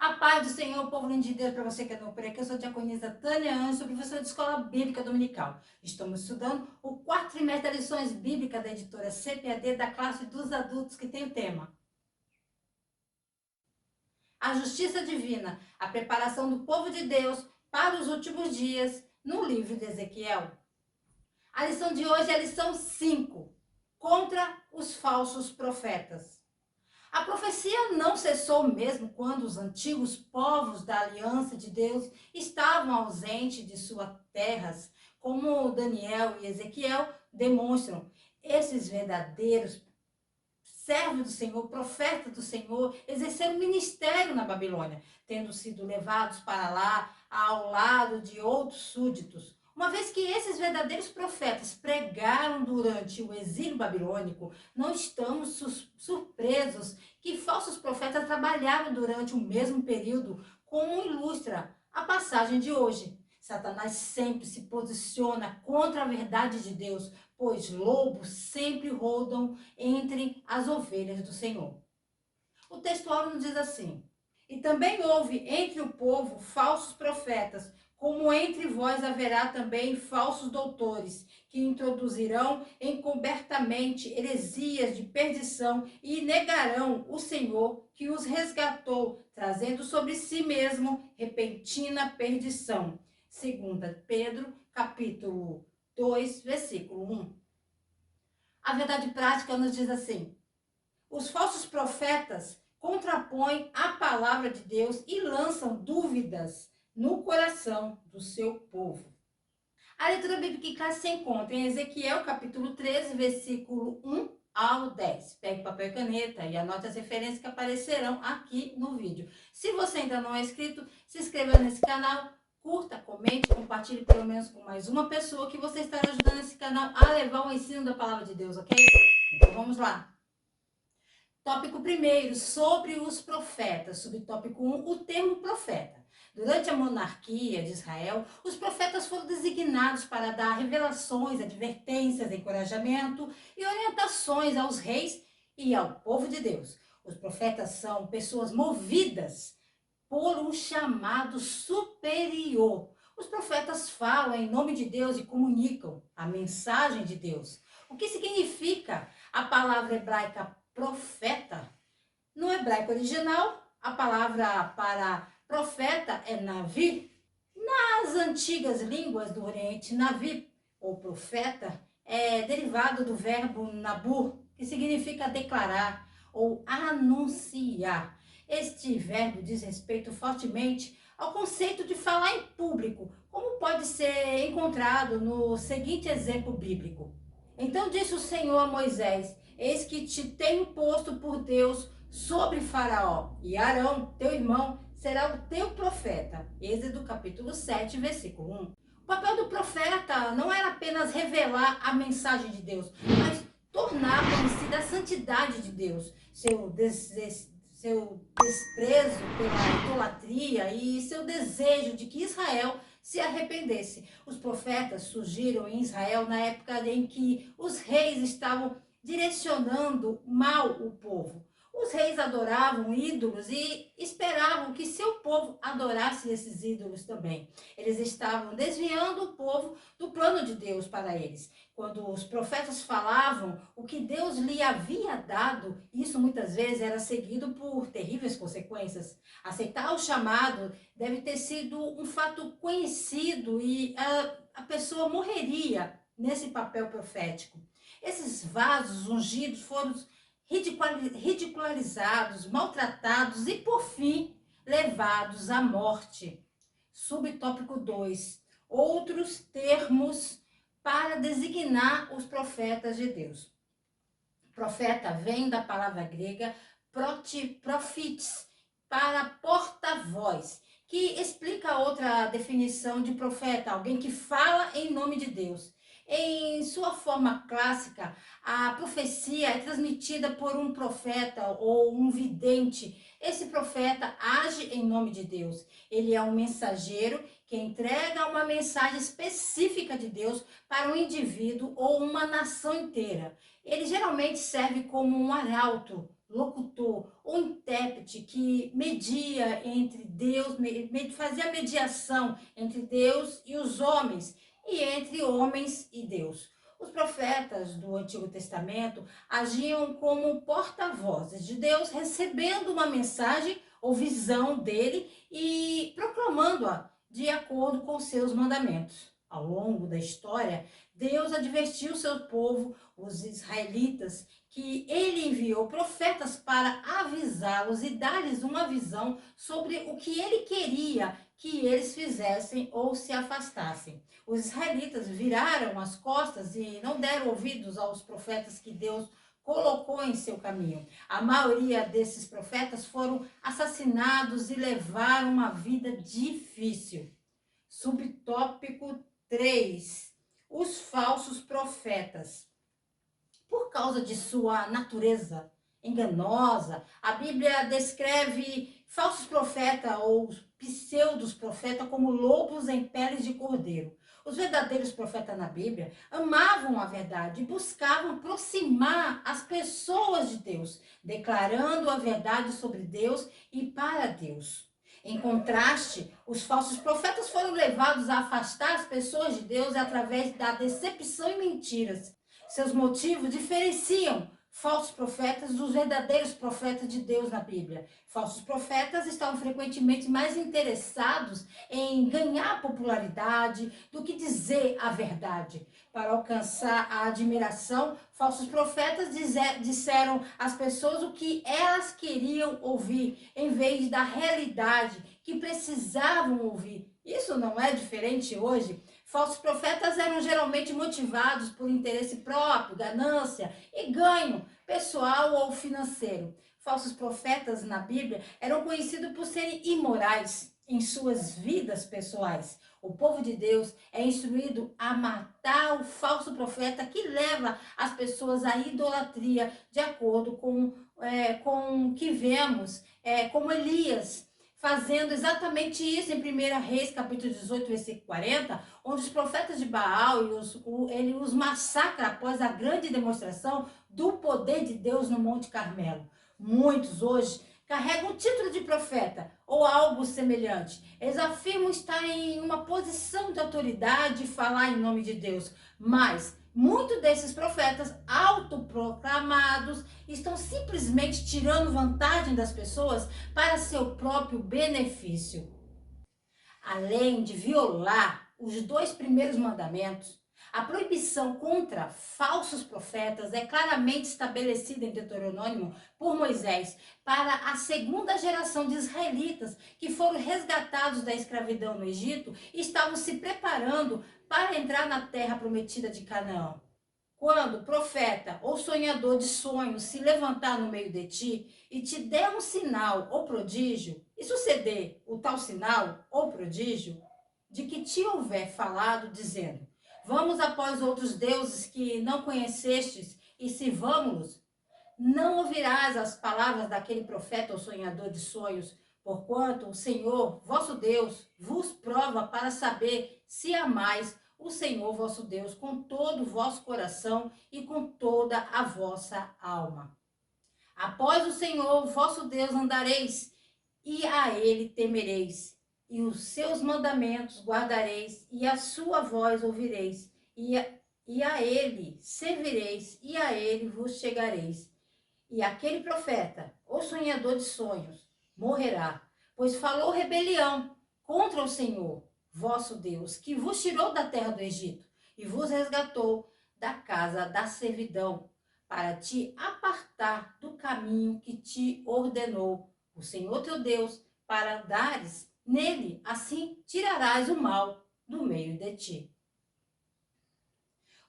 A paz do Senhor, povo lindo de Deus, para você que é novo por aqui, eu sou a diaconisa Tânia Anso, professora de Escola Bíblica Dominical. Estamos estudando o quarto trimestre das lições bíblicas da editora CPAD da classe dos adultos, que tem o tema A Justiça Divina, a preparação do povo de Deus para os últimos dias, no livro de Ezequiel. A lição de hoje é a lição 5, contra os falsos profetas. A profecia não cessou mesmo quando os antigos povos da aliança de Deus estavam ausentes de suas terras, como Daniel e Ezequiel demonstram. Esses verdadeiros servos do Senhor, profetas do Senhor, exerceram ministério na Babilônia, tendo sido levados para lá ao lado de outros súditos. Uma vez que esses verdadeiros profetas pregaram durante o exílio babilônico, não estamos surpresos que falsos profetas trabalharam durante o mesmo período, como ilustra a passagem de hoje. Satanás sempre se posiciona contra a verdade de Deus, pois lobos sempre rodam entre as ovelhas do Senhor. O textual nos diz assim: E também houve entre o povo falsos profetas, como entre vós haverá também falsos doutores, que introduzirão encobertamente heresias de perdição e negarão o Senhor que os resgatou, trazendo sobre si mesmo repentina perdição. 2 Pedro, capítulo 2, versículo 1. A verdade prática nos diz assim: os falsos profetas contrapõem a palavra de Deus e lançam dúvidas no coração do seu povo. A leitura bíblica se encontra em Ezequiel, capítulo 13, versículo 1 ao 10. Pegue papel e caneta e anote as referências que aparecerão aqui no vídeo. Se você ainda não é inscrito, se inscreva nesse canal, curta, comente, compartilhe pelo menos com mais uma pessoa, que você estará ajudando esse canal a levar o ensino da palavra de Deus, ok? Então vamos lá. Tópico 1, sobre os profetas. Subtópico 1, o termo profeta. Durante a monarquia de Israel, os profetas foram designados para dar revelações, advertências, encorajamento e orientações aos reis e ao povo de Deus. Os profetas são pessoas movidas por um chamado superior. Os profetas falam em nome de Deus e comunicam a mensagem de Deus. O que significa a palavra hebraica profeta? No hebraico original, a palavra para profeta é navi. Nas antigas línguas do Oriente, navi, ou profeta, é derivado do verbo nabur, que significa declarar ou anunciar. Este verbo diz respeito fortemente ao conceito de falar em público, como pode ser encontrado no seguinte exemplo bíblico. Então disse o Senhor a Moisés: Eis que te tenho posto por Deus sobre Faraó, e Arão, teu irmão, será o teu profeta. Êxodo capítulo 7, versículo 1. O papel do profeta não era apenas revelar a mensagem de Deus, mas tornar conhecida a santidade de Deus, seu desprezo pela idolatria e seu desejo de que Israel se arrependesse. Os profetas surgiram em Israel na época em que os reis estavam direcionando mal o povo. Os reis adoravam ídolos e esperavam que seu povo adorasse esses ídolos também. Eles estavam desviando o povo do plano de Deus para eles. Quando os profetas falavam o que Deus lhe havia dado, isso muitas vezes era seguido por terríveis consequências. Aceitar o chamado deve ter sido um fato conhecido e a pessoa morreria nesse papel profético. Esses vasos ungidos foram ridicularizados, maltratados e, por fim, levados à morte. Subtópico 2. Outros termos para designar os profetas de Deus. Profeta vem da palavra grega profites, para porta-voz, que explica outra definição de profeta, alguém que fala em nome de Deus. Em sua forma clássica, a profecia é transmitida por um profeta ou um vidente. Esse profeta age em nome de Deus. Ele é um mensageiro que entrega uma mensagem específica de Deus para um indivíduo ou uma nação inteira. Ele geralmente serve como um arauto locutor ou intérprete que media entre Deus, fazia mediação entre Deus e os homens e entre homens e Deus. Os profetas do Antigo Testamento agiam como porta-vozes de Deus, recebendo uma mensagem ou visão dele e proclamando-a de acordo com seus mandamentos. Ao longo da história, Deus advertiu seu povo, os israelitas, que ele enviou profetas para avisá-los e dar-lhes uma visão sobre o que ele queria que eles fizessem ou se afastassem. Os israelitas viraram as costas e não deram ouvidos aos profetas que Deus colocou em seu caminho. A maioria desses profetas foram assassinados e levaram uma vida difícil. Subtópico 3. Os falsos profetas. Por causa de sua natureza enganosa, a Bíblia descreve falsos profetas ou pseudos profetas como lobos em peles de cordeiro. Os verdadeiros profetas na Bíblia amavam a verdade e buscavam aproximar as pessoas de Deus, declarando a verdade sobre Deus e para Deus. Em contraste, os falsos profetas foram levados a afastar as pessoas de Deus através da decepção e mentiras. Seus motivos diferenciam falsos profetas dos verdadeiros profetas de Deus na Bíblia. Falsos profetas estavam frequentemente mais interessados em ganhar popularidade do que dizer a verdade. Para alcançar a admiração, falsos profetas disseram às pessoas o que elas queriam ouvir, em vez da realidade que precisavam ouvir. Isso não é diferente hoje? Falsos profetas eram geralmente motivados por interesse próprio, ganância e ganho pessoal ou financeiro. Falsos profetas na Bíblia eram conhecidos por serem imorais em suas vidas pessoais. O povo de Deus é instruído a matar o falso profeta que leva as pessoas à idolatria, de acordo com o que vemos, como Elias, fazendo exatamente isso em 1 Reis, capítulo 18, versículo 40, onde os profetas de Baal, ele os massacra após a grande demonstração do poder de Deus no Monte Carmelo. Muitos hoje carregam o título de profeta ou algo semelhante. Eles afirmam estar em uma posição de autoridade e falar em nome de Deus, mas muitos desses profetas autoproclamados estão simplesmente tirando vantagem das pessoas para seu próprio benefício. Além de violar os 2 primeiros mandamentos, a proibição contra falsos profetas é claramente estabelecida em Deuteronômio por Moisés para a segunda geração de israelitas que foram resgatados da escravidão no Egito e estavam se preparando para entrar na terra prometida de Canaã. Quando profeta ou sonhador de sonhos se levantar no meio de ti e te der um sinal ou prodígio, e suceder o tal sinal ou prodígio, de que te houver falado, dizendo: vamos após outros deuses que não conhecestes e sirvamo-los, não ouvirás as palavras daquele profeta ou sonhador de sonhos, porquanto o Senhor, vosso Deus, vos prova para saber se amais o Senhor vosso Deus com todo o vosso coração e com toda a vossa alma. Após o Senhor vosso Deus andareis, e a ele temereis, e os seus mandamentos guardareis, e a sua voz ouvireis, e a ele servireis, e a ele vos chegareis. E aquele profeta, ou sonhador de sonhos, morrerá, pois falou rebelião contra o Senhor vosso Deus, que vos tirou da terra do Egito e vos resgatou da casa da servidão, para te apartar do caminho que te ordenou o Senhor teu Deus, para andares nele, assim tirarás o mal do meio de ti.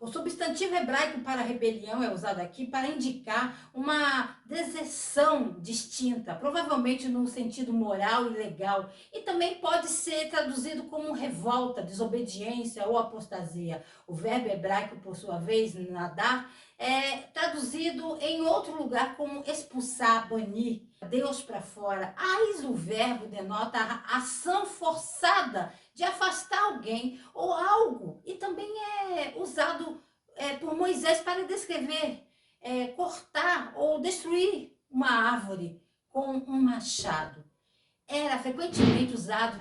O substantivo hebraico para rebelião é usado aqui para indicar uma deserção distinta, provavelmente no sentido moral e legal, e também pode ser traduzido como revolta, desobediência ou apostasia. O verbo hebraico, por sua vez, nadar, é traduzido em outro lugar como expulsar, banir, Deus para fora. Mas o verbo denota a ação forçada de afastar alguém ou algo, e também é usado por Moisés para descrever, cortar ou destruir uma árvore com um machado. Era frequentemente usado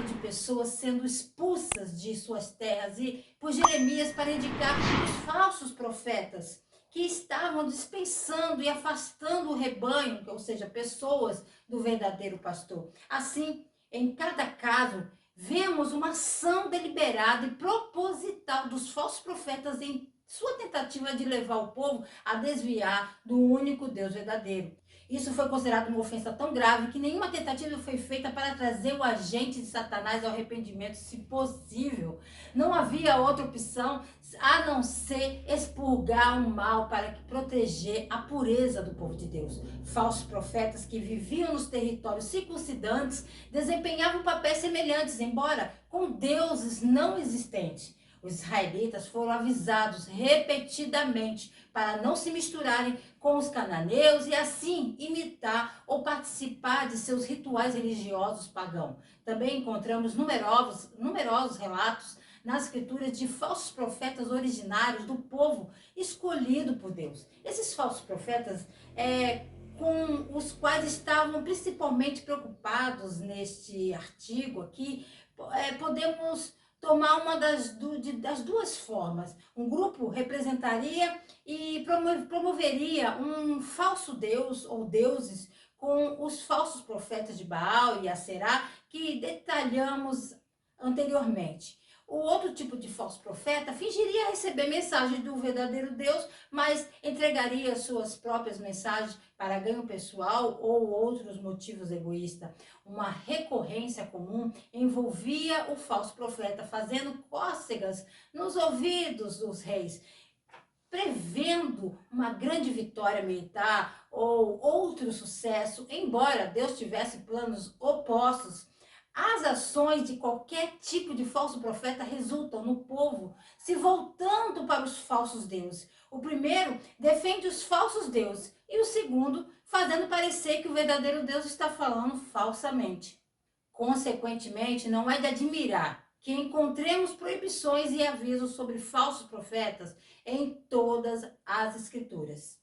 de pessoas sendo expulsas de suas terras e por Jeremias para indicar os falsos profetas que estavam dispensando e afastando o rebanho, ou seja, pessoas do verdadeiro pastor. Assim, em cada caso, vemos uma ação deliberada e proposital dos falsos profetas em sua tentativa de levar o povo a desviar do único Deus verdadeiro. Isso foi considerado uma ofensa tão grave que nenhuma tentativa foi feita para trazer o agente de Satanás ao arrependimento, se possível. Não havia outra opção a não ser expurgar o mal para proteger a pureza do povo de Deus. Falsos profetas que viviam nos territórios circuncidantes desempenhavam papéis semelhantes, embora com deuses não existentes. Os israelitas foram avisados repetidamente para não se misturarem com os cananeus e assim imitar ou participar de seus rituais religiosos pagãos. Também encontramos numerosos relatos nas escrituras de falsos profetas originários do povo escolhido por Deus. Esses falsos profetas com os quais estavam principalmente preocupados neste artigo aqui, podemos tomar uma das duas formas. Um grupo representaria e promoveria um falso deus ou deuses com os falsos profetas de Baal e Aserá, que detalhamos anteriormente. O outro tipo de falso profeta fingiria receber mensagens do verdadeiro Deus, mas entregaria suas próprias mensagens para ganho pessoal ou outros motivos egoístas. Uma recorrência comum envolvia o falso profeta fazendo cócegas nos ouvidos dos reis, prevendo uma grande vitória militar ou outro sucesso, embora Deus tivesse planos opostos. As ações de qualquer tipo de falso profeta resultam no povo se voltando para os falsos deuses. O primeiro defende os falsos deuses e o segundo fazendo parecer que o verdadeiro Deus está falando falsamente. Consequentemente, não é de admirar que encontremos proibições e avisos sobre falsos profetas em todas as escrituras.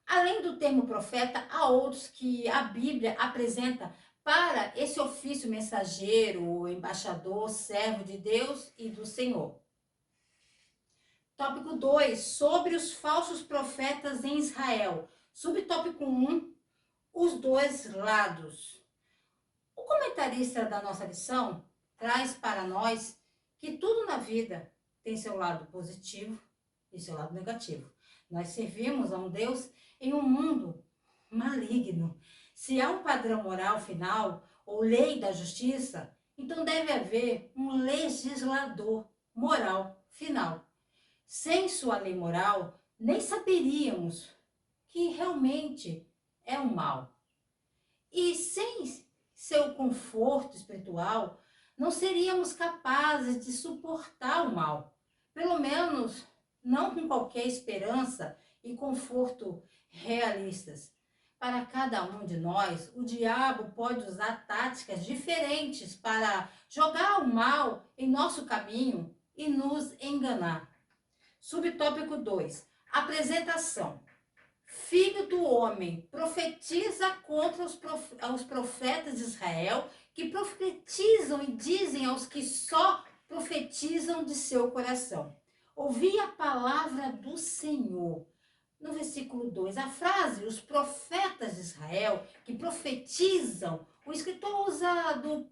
Além do termo profeta, há outros que a Bíblia apresenta para esse ofício mensageiro, embaixador, servo de Deus e do Senhor. Tópico 2, sobre os falsos profetas em Israel. Subtópico 1, os dois lados. O comentarista da nossa lição traz para nós que tudo na vida tem seu lado positivo e seu lado negativo. Nós servimos a um Deus em um mundo maligno. Se há um padrão moral final ou lei da justiça, então deve haver um legislador moral final. Sem sua lei moral, nem saberíamos que realmente é um mal. E sem seu conforto espiritual, não seríamos capazes de suportar o mal. Pelo menos não com qualquer esperança e conforto realistas. Para cada um de nós, o diabo pode usar táticas diferentes para jogar o mal em nosso caminho e nos enganar. Subtópico 2. Apresentação. Filho do homem, profetiza contra os profetas de Israel, que profetizam e dizem aos que só profetizam de seu coração. Ouvi a palavra do Senhor. No versículo 2, a frase, os profetas de Israel, que profetizam, o escritor usa do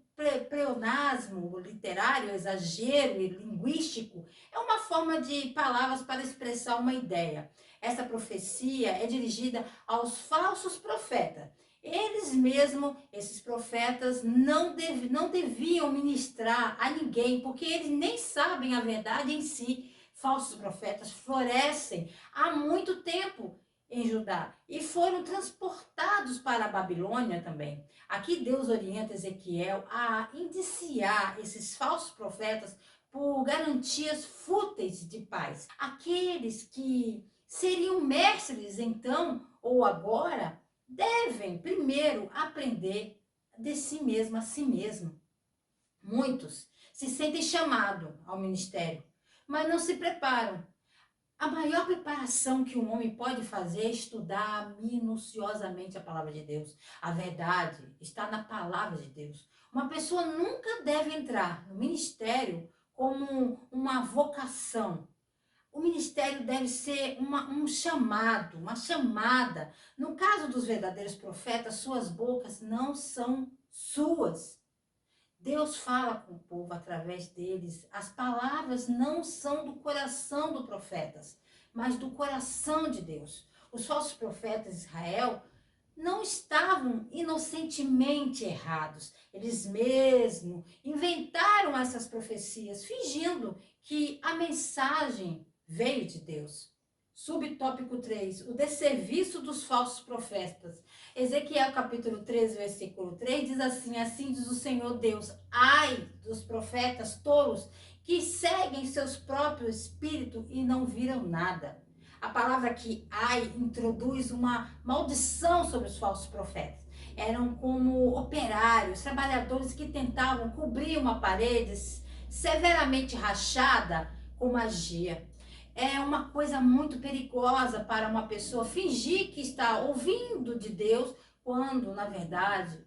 pleonasmo literário, exagero e linguístico, é uma forma de palavras para expressar uma ideia. Essa profecia é dirigida aos falsos profetas. Eles mesmos, esses profetas, não deviam ministrar a ninguém, porque eles nem sabem a verdade em si. Falsos profetas florescem há muito tempo em Judá e foram transportados para a Babilônia também. Aqui Deus orienta Ezequiel a indiciar esses falsos profetas por garantias fúteis de paz. Aqueles que seriam mestres então ou agora devem primeiro aprender de si mesmo a si mesmo. Muitos se sentem chamados ao ministério, mas não se preparam. A maior preparação que um homem pode fazer é estudar minuciosamente a palavra de Deus. A verdade está na palavra de Deus. Uma pessoa nunca deve entrar no ministério como uma vocação. O ministério deve ser um chamado, uma chamada. No caso dos verdadeiros profetas, suas bocas não são suas. Deus fala com o povo através deles. As palavras não são do coração dos profetas, mas do coração de Deus. Os falsos profetas de Israel não estavam inocentemente errados. Eles mesmo inventaram essas profecias, fingindo que a mensagem veio de Deus. Subtópico 3, o desserviço dos falsos profetas. Ezequiel capítulo 13, versículo 3 diz assim: assim diz o Senhor Deus, ai dos profetas tolos que seguem seus próprios espíritos e não viram nada. A palavra aqui, ai, introduz uma maldição sobre os falsos profetas. Eram como operários, trabalhadores que tentavam cobrir uma parede severamente rachada com magia. É uma coisa muito perigosa para uma pessoa fingir que está ouvindo de Deus, quando, na verdade,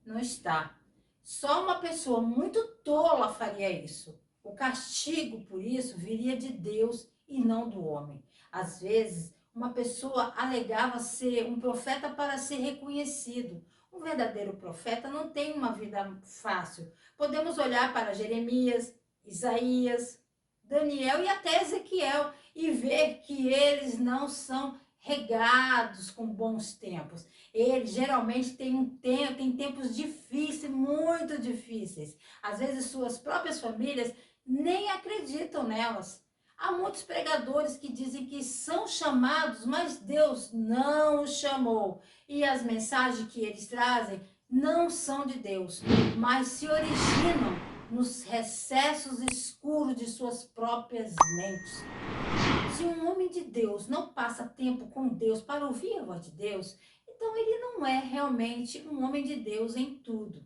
não está. Só uma pessoa muito tola faria isso. O castigo por isso viria de Deus e não do homem. Às vezes, uma pessoa alegava ser um profeta para ser reconhecido. Um verdadeiro profeta não tem uma vida fácil. Podemos olhar para Jeremias, Isaías, Daniel e até Ezequiel e ver que eles não são regados com bons tempos. Eles geralmente têm tempos difíceis, muito difíceis. Às vezes suas próprias famílias nem acreditam nelas. Há muitos pregadores que dizem que são chamados, mas Deus não os chamou. E as mensagens que eles trazem não são de Deus, mas se originam nos recessos escuros de suas próprias mentes. Se um homem de Deus não passa tempo com Deus para ouvir a voz de Deus, então ele não é realmente um homem de Deus em tudo.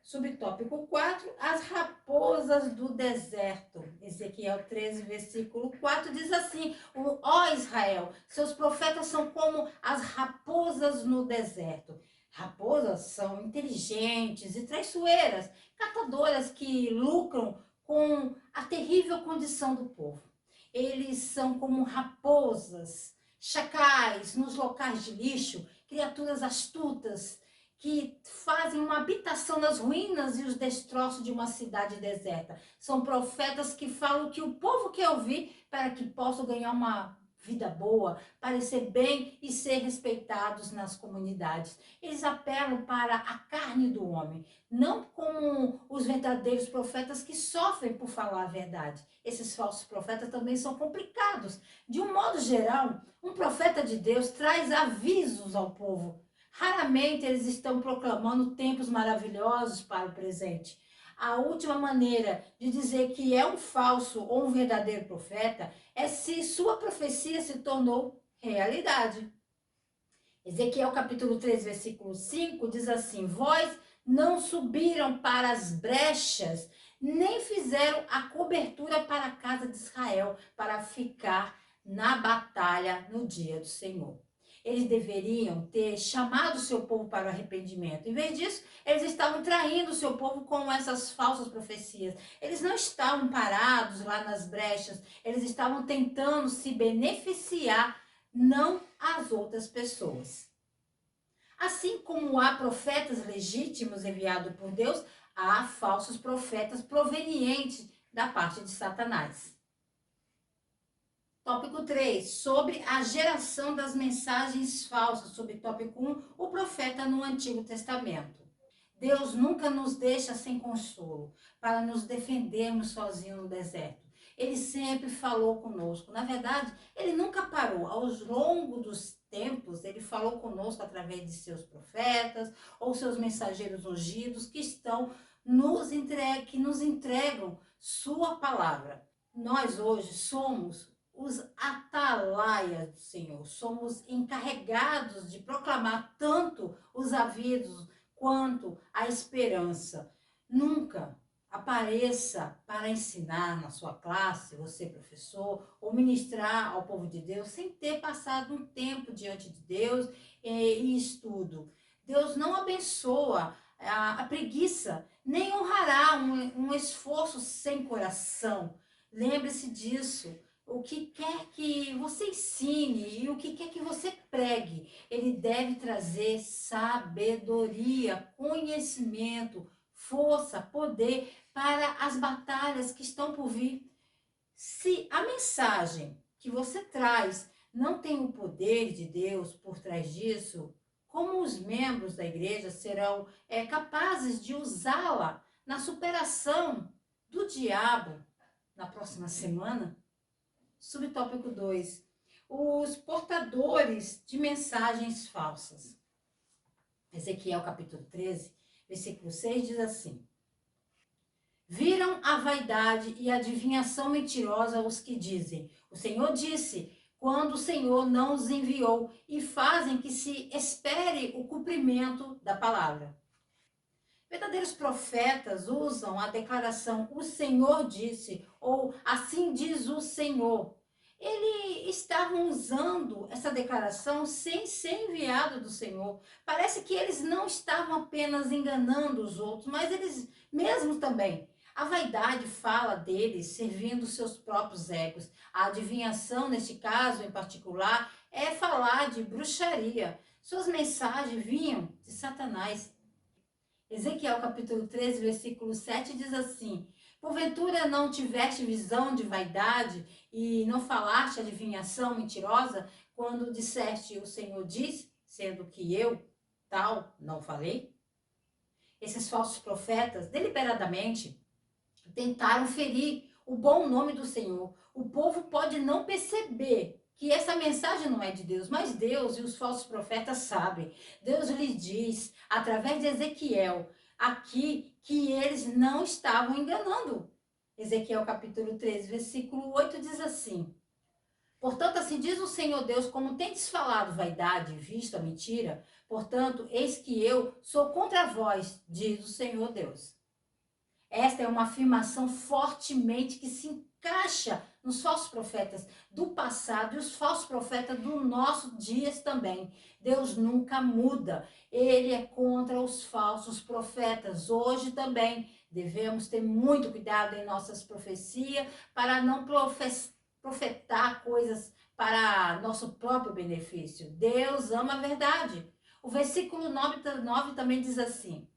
Subtópico 4, as raposas do deserto. Ezequiel 13, versículo 4 diz assim: ó Israel, seus profetas são como as raposas no deserto. Raposas são inteligentes e traiçoeiras, catadoras que lucram com a terrível condição do povo. Eles são como raposas, chacais nos locais de lixo, criaturas astutas, que fazem uma habitação nas ruínas e os destroços de uma cidade deserta. São profetas que falam o que o povo quer ouvir para que possam ganhar uma vida boa, parecer bem e ser respeitados nas comunidades. Eles apelam para a carne do homem, não como os verdadeiros profetas que sofrem por falar a verdade. Esses falsos profetas também são complicados. De um modo geral, um profeta de Deus traz avisos ao povo. Raramente eles estão proclamando tempos maravilhosos para o presente. A última maneira de dizer que é um falso ou um verdadeiro profeta é se sua profecia se tornou realidade. Ezequiel capítulo 3, versículo 5 diz assim: vós não subiram para as brechas, nem fizeram a cobertura para a casa de Israel, para ficar na batalha no dia do Senhor. Eles deveriam ter chamado o seu povo para o arrependimento. Em vez disso, eles estavam traindo o seu povo com essas falsas profecias. Eles não estavam parados lá nas brechas, eles estavam tentando se beneficiar, não as outras pessoas. Assim como há profetas legítimos enviados por Deus, há falsos profetas provenientes da parte de Satanás. Tópico 3, sobre a geração das mensagens falsas. Subtópico 1, o profeta no Antigo Testamento. Deus nunca nos deixa sem consolo, para nos defendermos sozinhos no deserto. Ele sempre falou conosco. Na verdade, ele nunca parou. Ao longo dos tempos, ele falou conosco através de seus profetas ou seus mensageiros ungidos que que nos entregam sua palavra. Nós hoje somos os atalaias do Senhor, somos encarregados de proclamar tanto os avisos quanto a esperança. Nunca apareça para ensinar na sua classe, você professor, ou ministrar ao povo de Deus sem ter passado um tempo diante de Deus e estudo. Deus não abençoa a preguiça, nem honrará um esforço sem coração. Lembre-se disso. O que quer que você ensine e o que quer que você pregue, ele deve trazer sabedoria, conhecimento, força, poder para as batalhas que estão por vir. Se a mensagem que você traz não tem o poder de Deus por trás disso, como os membros da igreja serão capazes de usá-la na superação do diabo na próxima semana? Subtópico 2. Os portadores de mensagens falsas. Ezequiel capítulo 13, versículo 6 diz assim: viram a vaidade e a adivinhação mentirosa os que dizem: o Senhor disse, quando o Senhor não os enviou, e fazem que se espere o cumprimento da palavra. Verdadeiros profetas usam a declaração o Senhor disse, ou assim diz o Senhor. Eles estavam usando essa declaração sem ser enviado do Senhor. Parece que eles não estavam apenas enganando os outros, mas eles mesmos também. A vaidade fala deles servindo seus próprios egos. A adivinhação, neste caso em particular, é falar de bruxaria. Suas mensagens vinham de Satanás. Ezequiel capítulo 13, versículo 7 diz assim: porventura não tiveste visão de vaidade e não falaste adivinhação mentirosa quando disseste o Senhor diz, sendo que eu, tal, não falei? Esses falsos profetas, deliberadamente, tentaram ferir o bom nome do Senhor. O povo pode não perceber que essa mensagem não é de Deus, mas Deus e os falsos profetas sabem. Deus lhe diz, através de Ezequiel, aqui, que eles não estavam enganando. Ezequiel capítulo 13, versículo 8 diz assim: portanto, assim diz o Senhor Deus, como tendes falado vaidade, visto a mentira, portanto, eis que eu sou contra vós, diz o Senhor Deus. Esta é uma afirmação fortemente que se encaixa nos falsos profetas do passado e os falsos profetas do nosso dias também. Deus nunca muda. Ele é contra os falsos profetas. Hoje também devemos ter muito cuidado em nossas profecias para não profetar coisas para nosso próprio benefício. Deus ama a verdade. O versículo 9 também diz assim: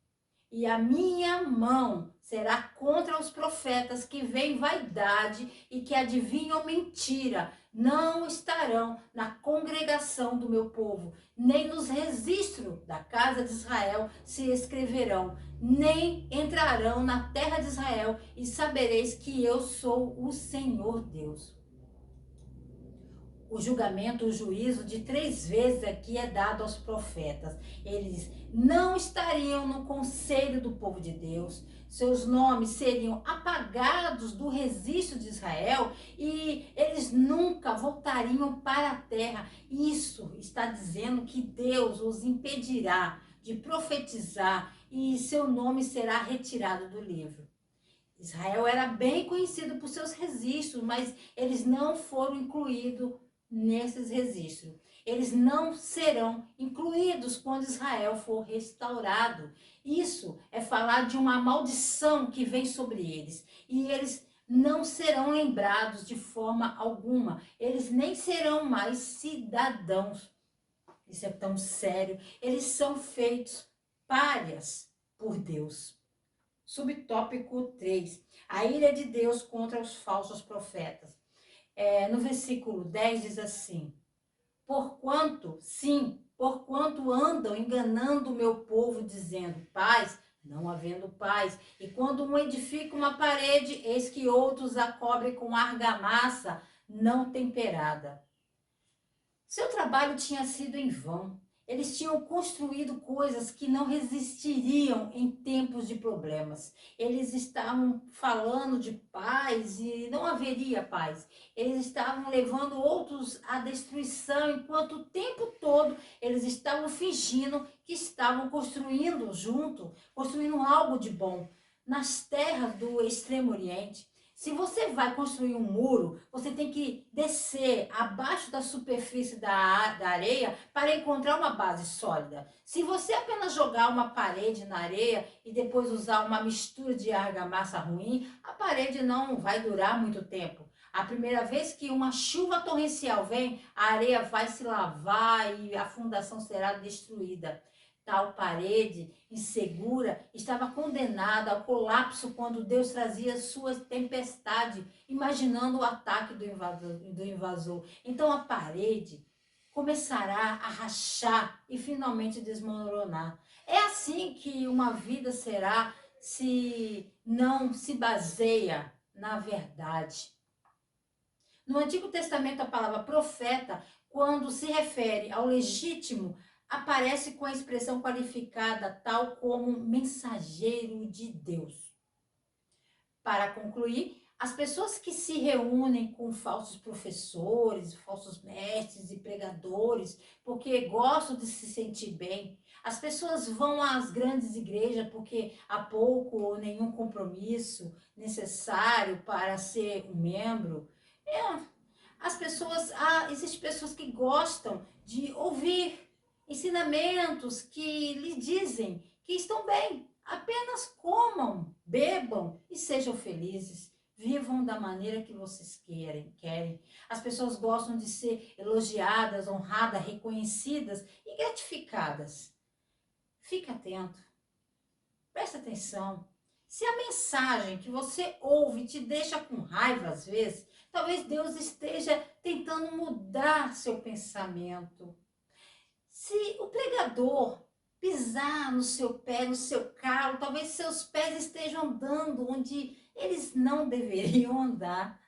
e a minha mão será contra os profetas que veem vaidade e que adivinham mentira. Não estarão na congregação do meu povo, nem nos registros da casa de Israel se escreverão, nem entrarão na terra de Israel, e sabereis que eu sou o Senhor Deus. O julgamento, o juízo de 3 vezes aqui é dado aos profetas. Eles não estariam no conselho do povo de Deus. Seus nomes seriam apagados do registro de Israel e eles nunca voltariam para a terra. Isso está dizendo que Deus os impedirá de profetizar e seu nome será retirado do livro. Israel era bem conhecido por seus registros, mas eles não foram incluídos nesses registros. Eles não serão incluídos quando Israel for restaurado. Isso é falar de uma maldição que vem sobre eles. E eles não serão lembrados de forma alguma. Eles nem serão mais cidadãos. Isso é tão sério. Eles são feitos párias por Deus. Subtópico 3. A ira de Deus contra os falsos profetas. No versículo 10 diz assim: porquanto andam enganando o meu povo, dizendo paz, não havendo paz. E quando um edifica uma parede, eis que outros a cobrem com argamassa não temperada. Seu trabalho tinha sido em vão. Eles tinham construído coisas que não resistiriam em tempos de problemas. Eles estavam falando de paz e não haveria paz. Eles estavam levando outros à destruição, enquanto o tempo todo eles estavam fingindo que estavam construindo junto, construindo algo de bom. nas terras do Extremo Oriente, se você vai construir um muro, você tem que descer abaixo da superfície da areia para encontrar uma base sólida. Se você apenas jogar uma parede na areia e depois usar uma mistura de argamassa ruim, a parede não vai durar muito tempo. A primeira vez que uma chuva torrencial vem, a areia vai se lavar e a fundação será destruída. Tal parede insegura estava condenada ao colapso quando Deus trazia sua tempestade, imaginando o ataque do invasor. Então a parede começará a rachar e finalmente desmoronar. É assim que uma vida será se não se baseia na verdade. No Antigo Testamento, a palavra profeta, quando se refere ao legítimo, aparece com a expressão qualificada tal como mensageiro de Deus. Para concluir, as pessoas que se reúnem com falsos professores, falsos mestres e pregadores, porque gostam de se sentir bem, as pessoas vão às grandes igrejas porque há pouco ou nenhum compromisso necessário para ser um membro. Existem pessoas que gostam de ouvir ensinamentos que lhe dizem que estão bem. Apenas comam, bebam e sejam felizes. Vivam da maneira que vocês querem. As pessoas gostam de ser elogiadas, honradas, reconhecidas e gratificadas. Fique atento. Presta atenção. Se a mensagem que você ouve te deixa com raiva às vezes, talvez Deus esteja tentando mudar seu pensamento. Se o pregador pisar no seu pé, no seu calo, talvez seus pés estejam andando onde eles não deveriam andar.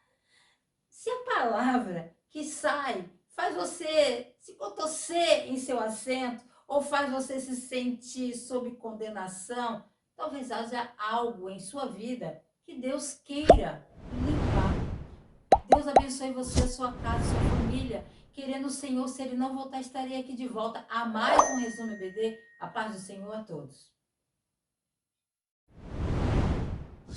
Se a palavra que sai faz você se contorcer em seu assento ou faz você se sentir sob condenação, talvez haja algo em sua vida que Deus queira limpar. Deus abençoe você, sua casa, sua família. Querendo o Senhor, se Ele não voltar, estarei aqui de volta a mais um Resumo EBD. A paz do Senhor a todos.